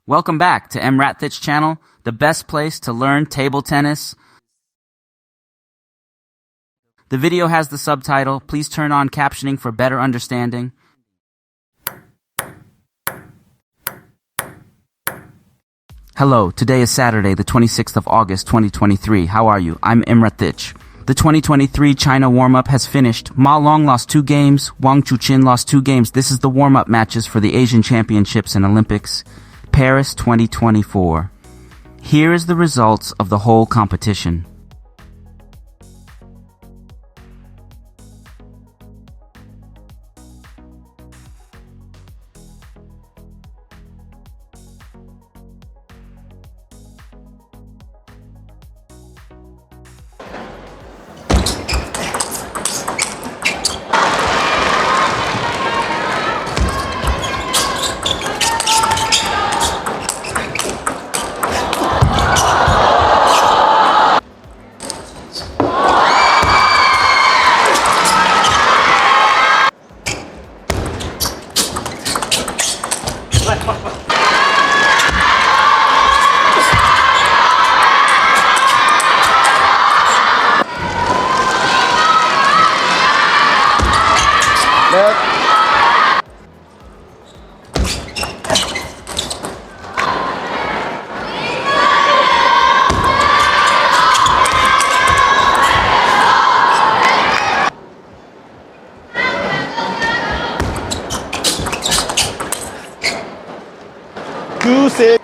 Welcome back to EmRatThich channel, the best place to learn table tennis. The video has the subtitle. Please turn on captioning for better understanding. Hello, today is Saturday, the 26th of August, 2023. How are you? I'm EmRatThich. The 2023 China warm-up has finished. Ma Long lost 2 games. Wang Chuqin lost 2 games. This is the warm-up matches for the Asian Championships and Olympics. Paris 2024. Here is the results of the whole competition. Goose.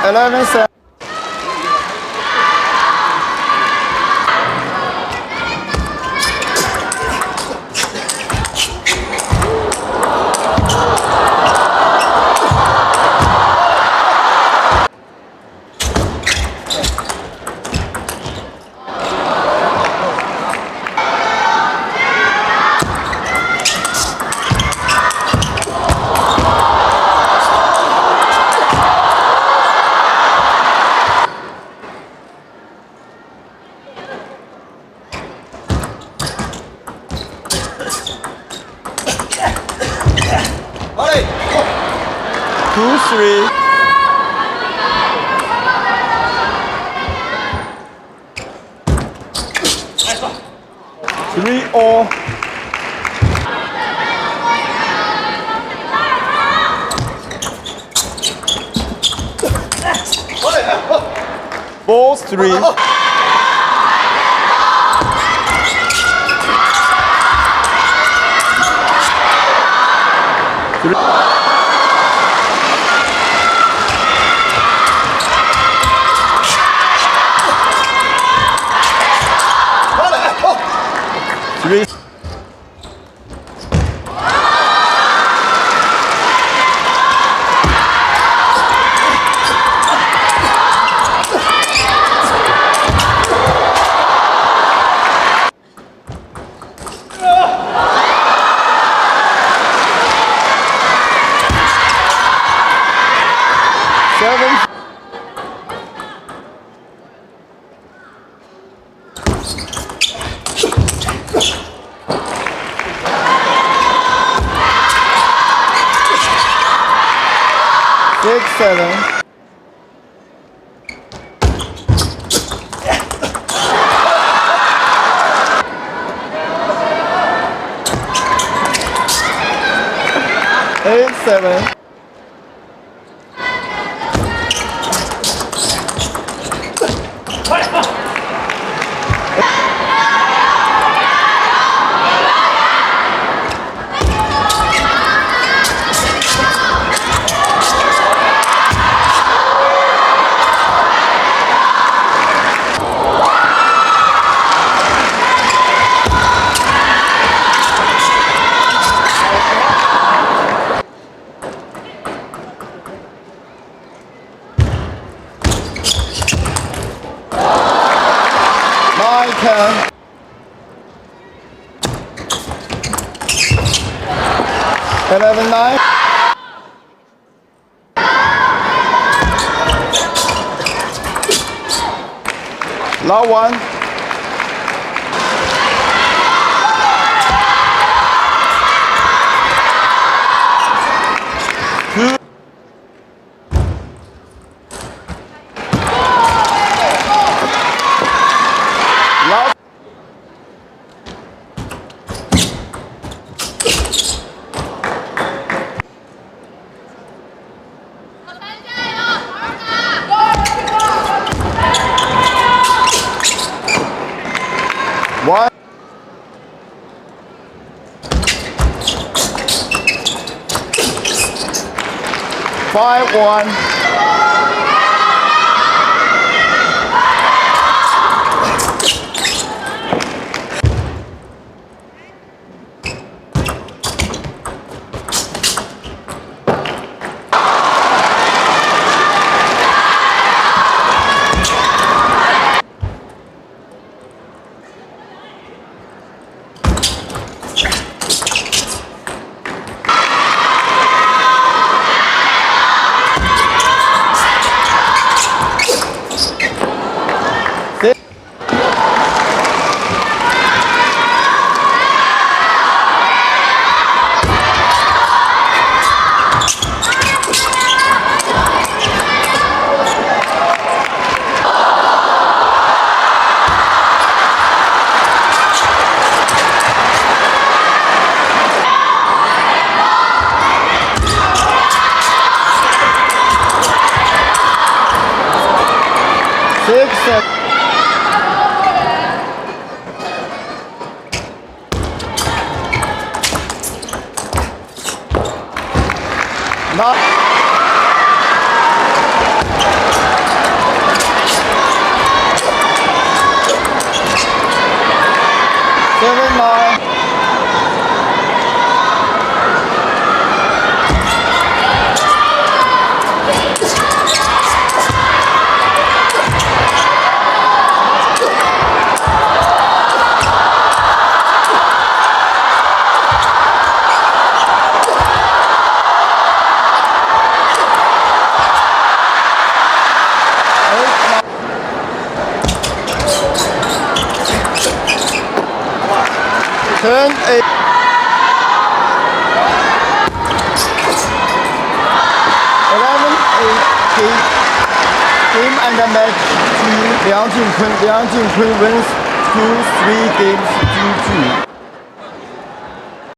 Eleven. Two, 3. Three all. Balls 3. Three. 6-7. 8-7. 9-10. 11-9. Love 1. 2. Love. 1. 5-1. 6-7. 9. 7-9. 10-8. 11-8. Game and the match to Liang Jingkun. Liang Jingkun wins 2-3 games.